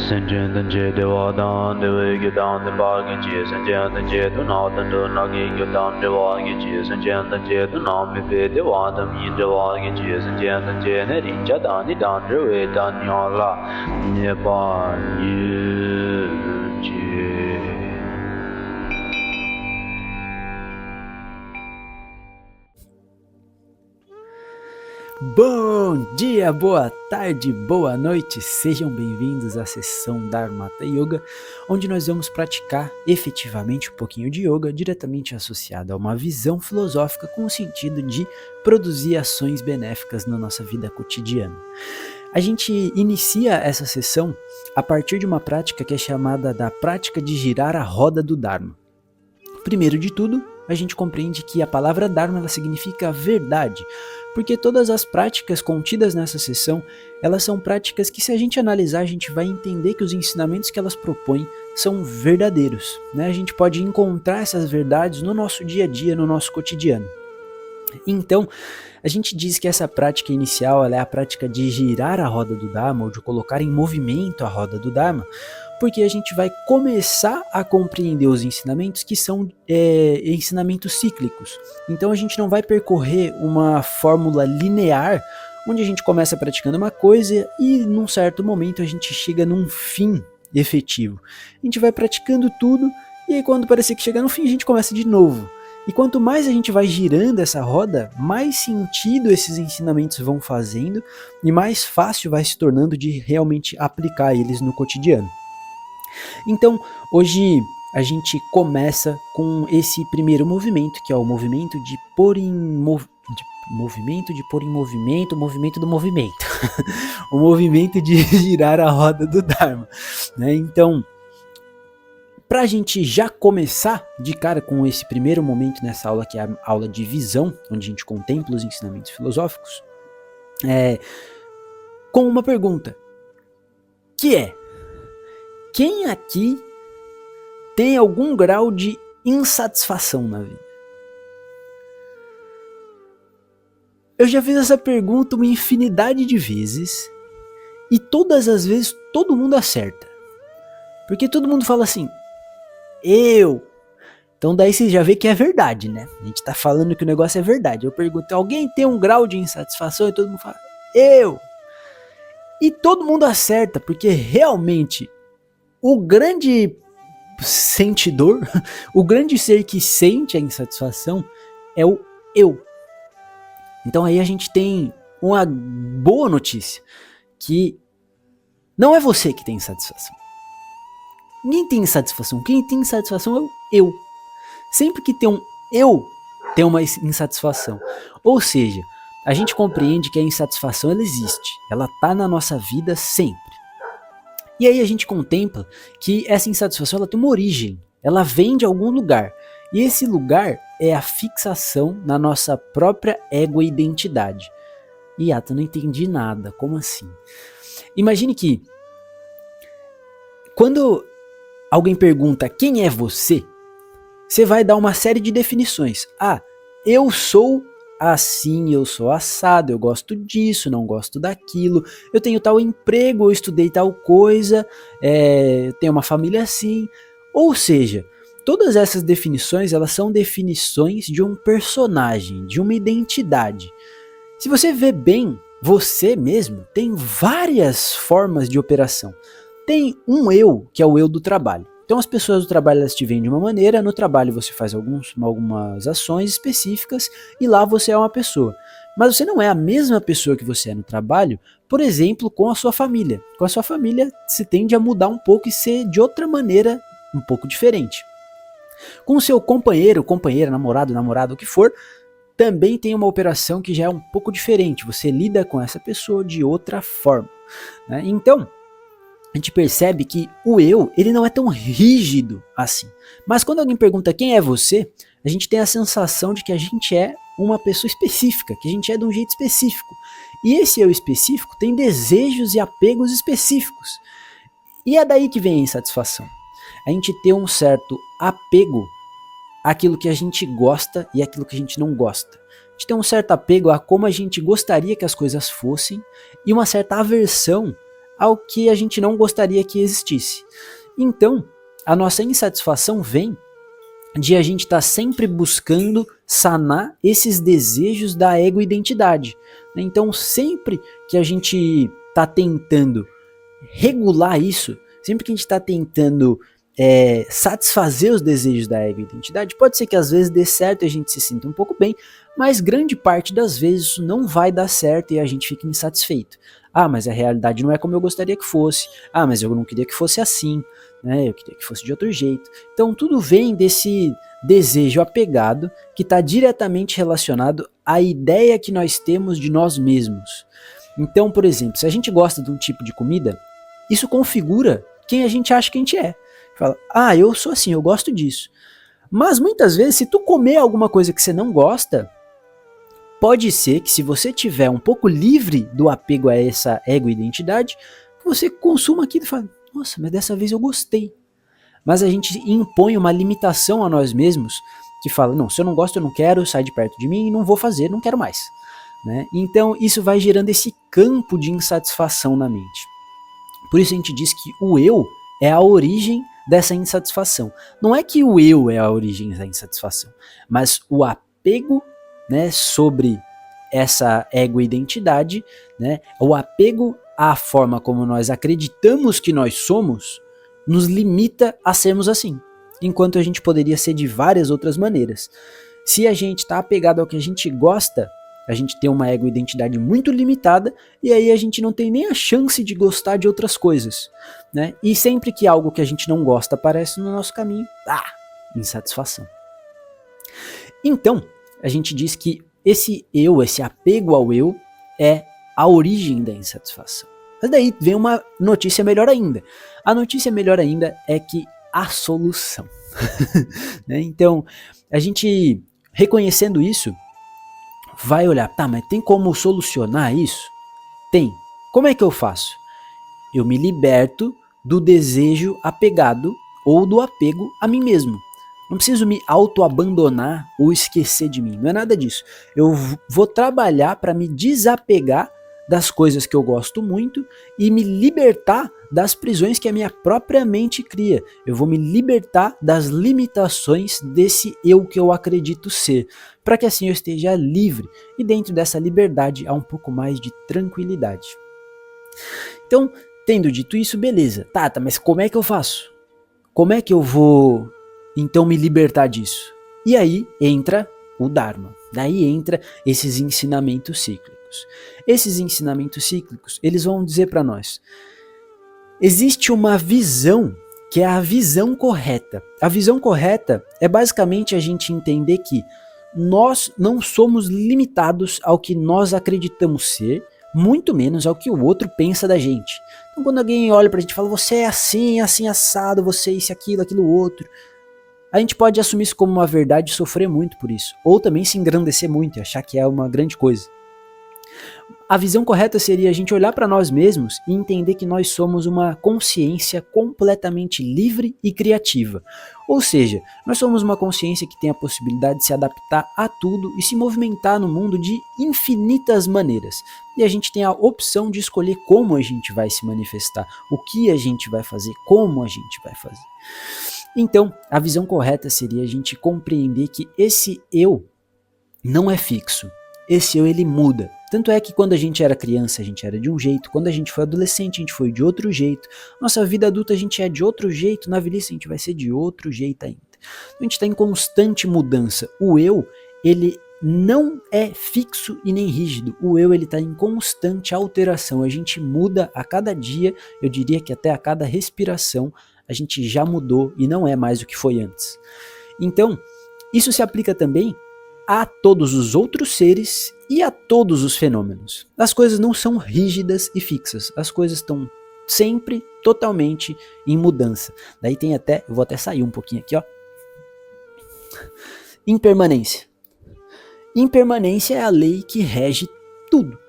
Sanjay Danje Deva Dan Deva Gidan Deva Giji Sanjay Danje Duna Danda Nagi Gidan Deva Giji Sanjay Danje Duna Mipe Deva Dami Deva Giji Sanjay Danje Neri Jadani Dan Deva Dan Yola Neba Yuji. Bom dia, boa tarde, boa noite, sejam bem-vindos à sessão Dharmata Yoga, onde nós vamos praticar efetivamente um pouquinho de yoga diretamente associado a uma visão filosófica com o sentido de produzir ações benéficas na nossa vida cotidiana. A gente inicia essa sessão a partir de uma prática que é chamada da prática de girar a roda do Dharma. Primeiro de tudo, a gente compreende que a palavra Dharma ela significa verdade, porque todas as práticas contidas nessa sessão, elas são práticas que se a gente analisar, a gente vai entender que os ensinamentos que elas propõem são verdadeiros, né? A gente pode encontrar essas verdades no nosso dia a dia, no nosso cotidiano. Então, a gente diz que essa prática inicial ela é a prática de girar a roda do Dharma, ou de colocar em movimento a roda do Dharma, porque a gente vai começar a compreender os ensinamentos que são ensinamentos cíclicos. Então a gente não vai percorrer uma fórmula linear, onde a gente começa praticando uma coisa e num certo momento a gente chega num fim efetivo. A gente vai praticando tudo e aí quando parecer que chega no fim a gente começa de novo. E quanto mais a gente vai girando essa roda, mais sentido esses ensinamentos vão fazendo e mais fácil vai se tornando de realmente aplicar eles no cotidiano. Então, hoje a gente começa com esse primeiro movimento, que é o movimento de pôr em movimento o movimento do movimento. O movimento de girar a roda do Dharma, né? Então, para a gente já começar de cara com esse primeiro momento nessa aula, que é a aula de visão, onde a gente contempla os ensinamentos filosóficos, com uma pergunta, que é: quem aqui tem algum grau de insatisfação na vida? Eu já fiz essa pergunta uma infinidade de vezes e todas as vezes todo mundo acerta. Porque todo mundo fala assim, eu. Então daí você já vê que é verdade, né? A gente tá falando que o negócio é verdade. Eu pergunto, alguém tem um grau de insatisfação? E todo mundo fala, eu. E todo mundo acerta, porque realmente o grande sentidor, o grande ser que sente a insatisfação é o eu. Então aí a gente tem uma boa notícia, que não é você que tem insatisfação. Ninguém tem insatisfação, quem tem insatisfação é o eu. Sempre que tem um eu, tem uma insatisfação. Ou seja, a gente compreende que a insatisfação ela existe, ela está na nossa vida sempre. E aí a gente contempla que essa insatisfação ela tem uma origem, ela vem de algum lugar. E esse lugar é a fixação na nossa própria ego-identidade. E eu não entendi nada, como assim? Imagine que quando alguém pergunta quem é você, você vai dar uma série de definições. Ah, eu sou assim, eu sou assado, eu gosto disso, não gosto daquilo, eu tenho tal emprego, eu estudei tal coisa, eu tenho uma família assim. Ou seja, todas essas definições, elas são definições de um personagem, de uma identidade. Se você vê bem, você mesmo tem várias formas de operação. Tem um eu, que é o eu do trabalho. Então as pessoas do trabalho elas te veem de uma maneira, no trabalho você faz algumas ações específicas e lá você é uma pessoa. Mas você não é a mesma pessoa que você é no trabalho, por exemplo, com a sua família. Com a sua família você tende a mudar um pouco e ser de outra maneira um pouco diferente. Com o seu companheiro, companheira, namorado, o que for, também tem uma operação que já é um pouco diferente. Você lida com essa pessoa de outra forma, né? Então, a gente percebe que o eu, ele não é tão rígido assim. Mas quando alguém pergunta quem é você, a gente tem a sensação de que a gente é uma pessoa específica, que a gente é de um jeito específico. E esse eu específico tem desejos e apegos específicos. E é daí que vem a insatisfação. A gente tem um certo apego àquilo que a gente gosta e àquilo que a gente não gosta. A gente tem um certo apego a como a gente gostaria que as coisas fossem e uma certa aversão ao que a gente não gostaria que existisse. Então, a nossa insatisfação vem de a gente estar sempre buscando sanar esses desejos da ego-identidade. Então, sempre que a gente está tentando regular isso, sempre que a gente está tentando satisfazer os desejos da ego-identidade, pode ser que às vezes dê certo e a gente se sinta um pouco bem, mas grande parte das vezes isso não vai dar certo e a gente fica insatisfeito. Ah, mas a realidade não é como eu gostaria que fosse. Ah, mas eu não queria que fosse assim, né? Eu queria que fosse de outro jeito. Então tudo vem desse desejo apegado que está diretamente relacionado à ideia que nós temos de nós mesmos. Então, por exemplo, se a gente gosta de um tipo de comida, isso configura quem a gente acha que a gente é. Fala, ah, eu sou assim, eu gosto disso. Mas muitas vezes, se tu comer alguma coisa que você não gosta, pode ser que se você tiver um pouco livre do apego a essa ego-identidade, você consuma aquilo e fala, nossa, mas dessa vez eu gostei. Mas a gente impõe uma limitação a nós mesmos, que fala, não, se eu não gosto eu não quero, sai de perto de mim, não vou fazer, não quero mais. Né? Então isso vai gerando esse campo de insatisfação na mente. Por isso a gente diz que o eu é a origem dessa insatisfação. Não é que o eu é a origem da insatisfação, mas o apego, né, sobre essa ego-identidade, né, o apego à forma como nós acreditamos que nós somos, nos limita a sermos assim, enquanto a gente poderia ser de várias outras maneiras. Se a gente está apegado ao que a gente gosta, a gente tem uma ego-identidade muito limitada e aí a gente não tem nem a chance de gostar de outras coisas, né? E sempre que algo que a gente não gosta aparece no nosso caminho, insatisfação. Então, a gente diz que esse eu, esse apego ao eu, é a origem da insatisfação. Mas daí vem uma notícia melhor ainda. A notícia melhor ainda é que há solução. Né? Então, a gente reconhecendo isso, vai olhar, tá, mas tem como solucionar isso? Tem. Como é que eu faço? Eu me liberto do desejo apegado ou do apego a mim mesmo. Não preciso me auto-abandonar ou esquecer de mim, não é nada disso. Eu vou trabalhar para me desapegar das coisas que eu gosto muito e me libertar das prisões que a minha própria mente cria. Eu vou me libertar das limitações desse eu que eu acredito ser, para que assim eu esteja livre e dentro dessa liberdade há um pouco mais de tranquilidade. Então, tendo dito isso, beleza. Tá, mas como é que eu faço? Como é que eu vou então me libertar disso? E aí entra o Dharma. Daí entra esses ensinamentos cíclicos. Esses ensinamentos cíclicos, eles vão dizer para nós, existe uma visão que é a visão correta. A visão correta é basicamente a gente entender que nós não somos limitados ao que nós acreditamos ser, muito menos ao que o outro pensa da gente. Então quando alguém olha pra gente e fala, você é assim, assim assado, você é isso, aquilo outro, a gente pode assumir isso como uma verdade e sofrer muito por isso. Ou também se engrandecer muito e achar que é uma grande coisa. A visão correta seria a gente olhar para nós mesmos e entender que nós somos uma consciência completamente livre e criativa. Ou seja, nós somos uma consciência que tem a possibilidade de se adaptar a tudo e se movimentar no mundo de infinitas maneiras. E a gente tem a opção de escolher como a gente vai se manifestar, o que a gente vai fazer, como a gente vai fazer. Então, a visão correta seria a gente compreender que esse eu não é fixo. Esse eu, ele muda. Tanto é que quando a gente era criança, a gente era de um jeito. Quando a gente foi adolescente, a gente foi de outro jeito. Nossa vida adulta, a gente é de outro jeito. Na velhice, a gente vai ser de outro jeito ainda. A gente está em constante mudança. O eu, ele não é fixo e nem rígido. O eu, ele está em constante alteração. A gente muda a cada dia. Eu diria que até a cada respiração, a gente já mudou e não é mais o que foi antes. Então, isso se aplica também a todos os outros seres e a todos os fenômenos. As coisas não são rígidas e fixas, as coisas estão sempre totalmente em mudança. Daí tem até, eu vou até sair um pouquinho aqui, ó. Impermanência. Impermanência é a lei que rege tudo.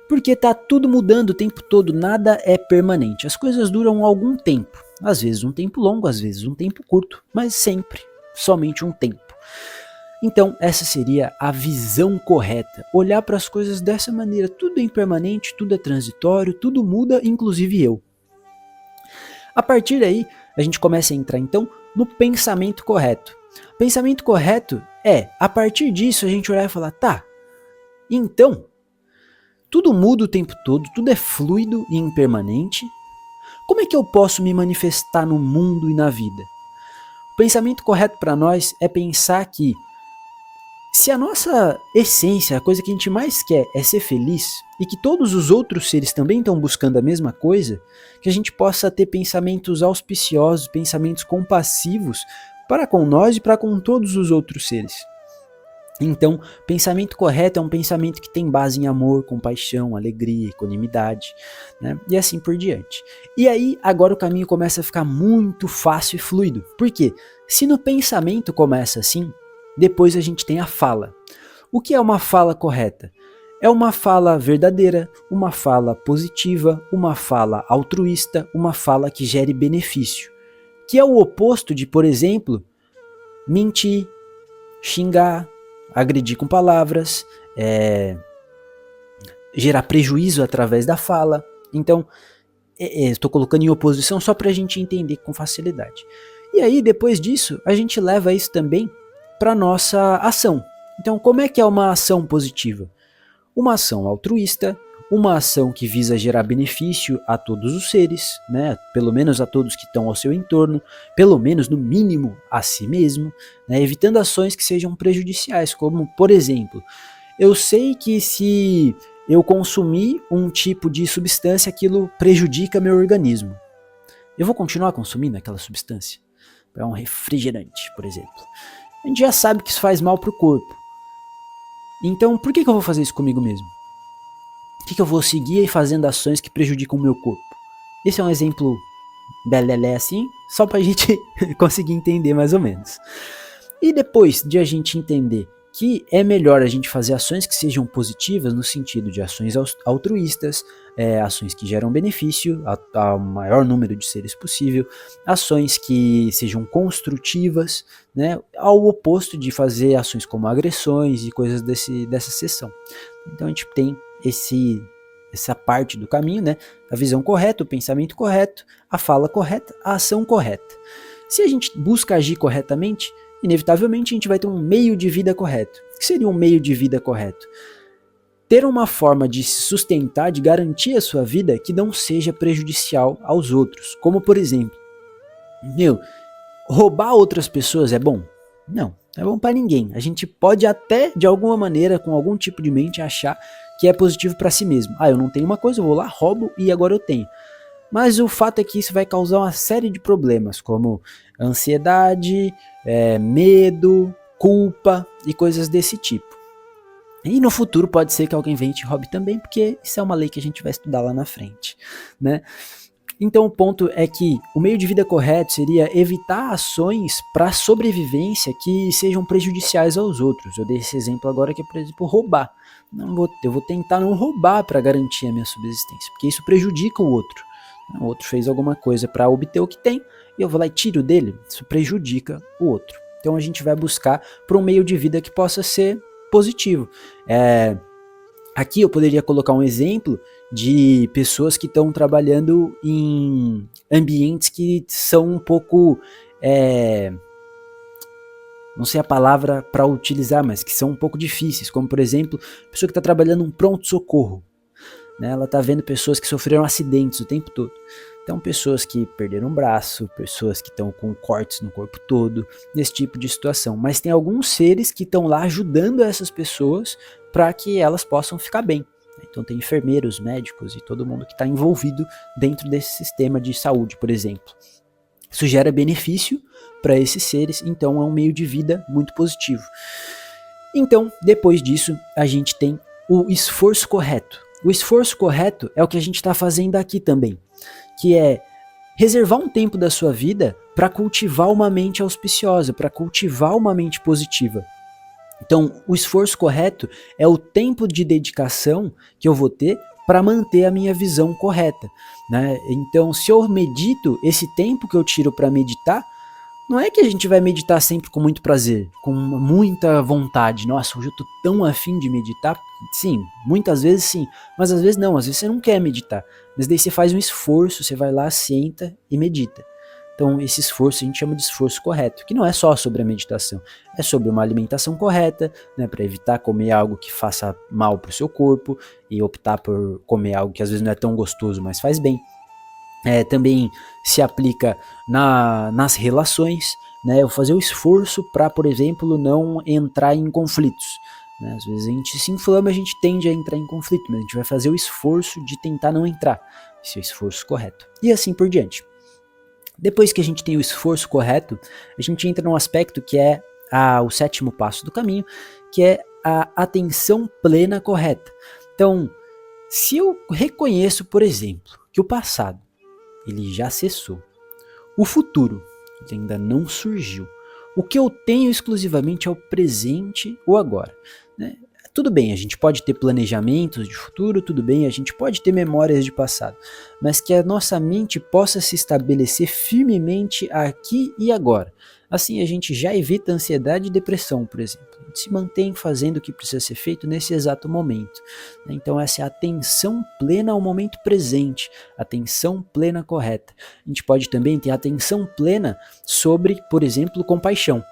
Porque tá tudo mudando o tempo todo, nada é permanente. As coisas duram algum tempo, às vezes um tempo longo, às vezes um tempo curto, mas sempre somente um tempo. Então, essa seria a visão correta. Olhar para as coisas dessa maneira. Tudo é impermanente, tudo é transitório, tudo muda, inclusive eu. A partir daí, a gente começa a entrar então no pensamento correto. Pensamento correto é, a partir disso, a gente olhar e falar, tá, então, tudo muda o tempo todo, tudo é fluido e impermanente. Como é que eu posso me manifestar no mundo e na vida? O pensamento correto para nós é pensar que se a nossa essência, a coisa que a gente mais quer é ser feliz, e que todos os outros seres também estão buscando a mesma coisa, que a gente possa ter pensamentos auspiciosos, pensamentos compassivos para com nós e para com todos os outros seres. Então, pensamento correto é um pensamento que tem base em amor, compaixão, alegria, equanimidade, né? E assim por diante. E aí, agora o caminho começa a ficar muito fácil e fluido. Por quê? Se no pensamento começa assim, depois a gente tem a fala. O que é uma fala correta? É uma fala verdadeira, uma fala positiva, uma fala altruísta, uma fala que gere benefício. Que é o oposto de, por exemplo, mentir, xingar, agredir com palavras, gerar prejuízo através da fala. Então, estou colocando em oposição só para a gente entender com facilidade. E aí, depois disso, a gente leva isso também para nossa ação. Então, como é que é uma ação positiva? Uma ação altruísta, uma ação que visa gerar benefício a todos os seres, né? Pelo menos a todos que estão ao seu entorno, pelo menos no mínimo a si mesmo, né? Evitando ações que sejam prejudiciais, como, por exemplo, eu sei que se eu consumir um tipo de substância, aquilo prejudica meu organismo. Eu vou continuar consumindo aquela substância? É um refrigerante, por exemplo. A gente já sabe que isso faz mal para o corpo. Então, por que eu vou fazer isso comigo mesmo? Por que eu vou seguir fazendo ações que prejudicam o meu corpo? Esse é um exemplo belelé assim, só pra gente conseguir entender mais ou menos. E depois de a gente entender que é melhor a gente fazer ações que sejam positivas, no sentido de ações altruístas, ações que geram benefício ao maior número de seres possível, ações que sejam construtivas, né, ao oposto de fazer ações como agressões e coisas dessa seção. Então a gente tem essa parte do caminho, né? A visão correta, o pensamento correto, a fala correta, a ação correta. Se a gente busca agir corretamente, inevitavelmente a gente vai ter um meio de vida correto. O que seria um meio de vida correto? Ter uma forma de se sustentar, de garantir a sua vida que não seja prejudicial aos outros. Como, por exemplo, roubar outras pessoas é bom? Não é bom para ninguém. A gente pode até, de alguma maneira, com algum tipo de mente, achar que é positivo para si mesmo. Eu não tenho uma coisa, eu vou lá, roubo e agora eu tenho. Mas o fato é que isso vai causar uma série de problemas, como ansiedade, medo, culpa e coisas desse tipo. E no futuro pode ser que alguém venha e te roube também, porque isso é uma lei que a gente vai estudar lá na frente, né? Então o ponto é que o meio de vida correto seria evitar ações para sobrevivência que sejam prejudiciais aos outros. Eu dei esse exemplo agora que é, por exemplo, roubar. Eu vou tentar não roubar para garantir a minha subsistência, porque isso prejudica o outro. O outro fez alguma coisa para obter o que tem, e eu vou lá e tiro dele, isso prejudica o outro. Então a gente vai buscar por um meio de vida que possa ser positivo. Aqui eu poderia colocar um exemplo de pessoas que estão trabalhando em ambientes que são um pouco, não sei a palavra para utilizar, mas que são um pouco difíceis, como por exemplo, a pessoa que está trabalhando em pronto-socorro, né? Ela está vendo pessoas que sofreram acidentes o tempo todo. Então pessoas que perderam um braço, pessoas que estão com cortes no corpo todo, nesse tipo de situação. Mas tem alguns seres que estão lá ajudando essas pessoas para que elas possam ficar bem. Então tem enfermeiros, médicos e todo mundo que está envolvido dentro desse sistema de saúde, por exemplo. Isso gera benefício para esses seres, então é um meio de vida muito positivo. Então, depois disso, a gente tem o esforço correto. O esforço correto é o que a gente está fazendo aqui também, que é reservar um tempo da sua vida para cultivar uma mente auspiciosa, para cultivar uma mente positiva. Então, o esforço correto é o tempo de dedicação que eu vou ter para manter a minha visão correta, né? Então, se eu medito, esse tempo que eu tiro para meditar não é que a gente vai meditar sempre com muito prazer, com muita vontade. Nossa, hoje eu tô tão afim de meditar. Sim, muitas vezes sim, mas às vezes não, às vezes você não quer meditar. Mas daí você faz um esforço, você vai lá, senta e medita. Então esse esforço a gente chama de esforço correto, que não é só sobre a meditação, é sobre uma alimentação correta, né, para evitar comer algo que faça mal para o seu corpo e optar por comer algo que às vezes não é tão gostoso, mas faz bem. Também se aplica nas relações, né? Eu fazer o esforço para, por exemplo, não entrar em conflitos. Né? Às vezes a gente se inflama, a gente tende a entrar em conflito, mas a gente vai fazer o esforço de tentar não entrar. Esse é o esforço correto. E assim por diante. Depois que a gente tem o esforço correto, a gente entra num aspecto que é o 7º passo do caminho, que é a atenção plena correta. Então, se eu reconheço, por exemplo, que o passado ele já cessou, o futuro ele ainda não surgiu, o que eu tenho exclusivamente é o presente ou agora, né? Tudo bem, a gente pode ter planejamentos de futuro, tudo bem, a gente pode ter memórias de passado, mas que a nossa mente possa se estabelecer firmemente aqui e agora. Assim a gente já evita ansiedade e depressão, por exemplo. A gente se mantém fazendo o que precisa ser feito nesse exato momento. Então essa é a atenção plena ao momento presente, atenção plena correta. A gente pode também ter atenção plena sobre, por exemplo, compaixão.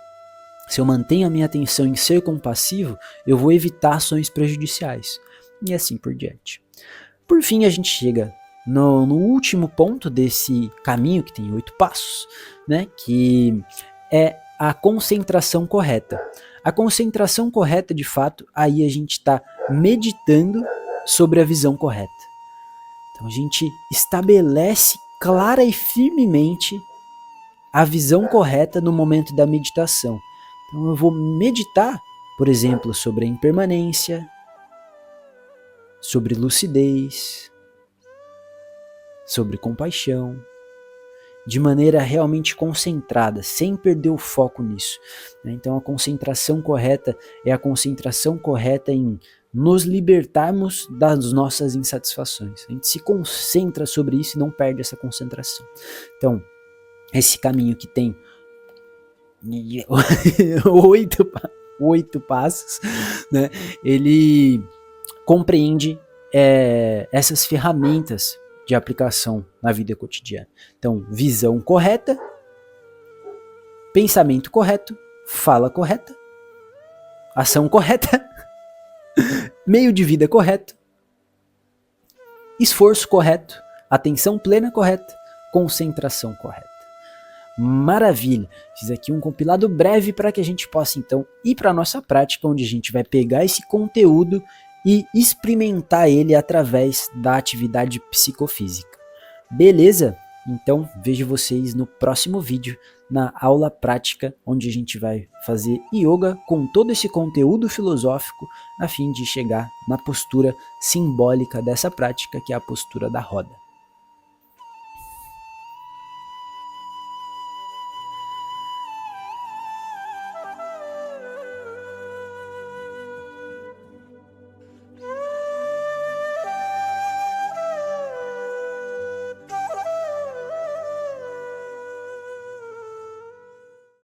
Se eu mantenho a minha atenção em ser compassivo, eu vou evitar ações prejudiciais. E assim por diante. Por fim, a gente chega no último ponto desse caminho, que tem 8 passos, né? Que é a concentração correta. A concentração correta, de fato, aí a gente está meditando sobre a visão correta. Então a gente estabelece clara e firmemente a visão correta no momento da meditação. Então eu vou meditar, por exemplo, sobre a impermanência, sobre lucidez, sobre compaixão, de maneira realmente concentrada, sem perder o foco nisso. Então a concentração correta é a concentração correta em nos libertarmos das nossas insatisfações. A gente se concentra sobre isso e não perde essa concentração. Então, esse caminho que tem 8 passos, né? Ele compreende essas ferramentas de aplicação na vida cotidiana. Então, visão correta, pensamento correto, fala correta, ação correta, meio de vida correto, esforço correto, atenção plena correta, concentração correta. Maravilha! Fiz aqui um compilado breve para que a gente possa então ir para a nossa prática, onde a gente vai pegar esse conteúdo e experimentar ele através da atividade psicofísica. Beleza? Então vejo vocês no próximo vídeo, na aula prática, onde a gente vai fazer yoga com todo esse conteúdo filosófico a fim de chegar na postura simbólica dessa prática, que é a postura da roda.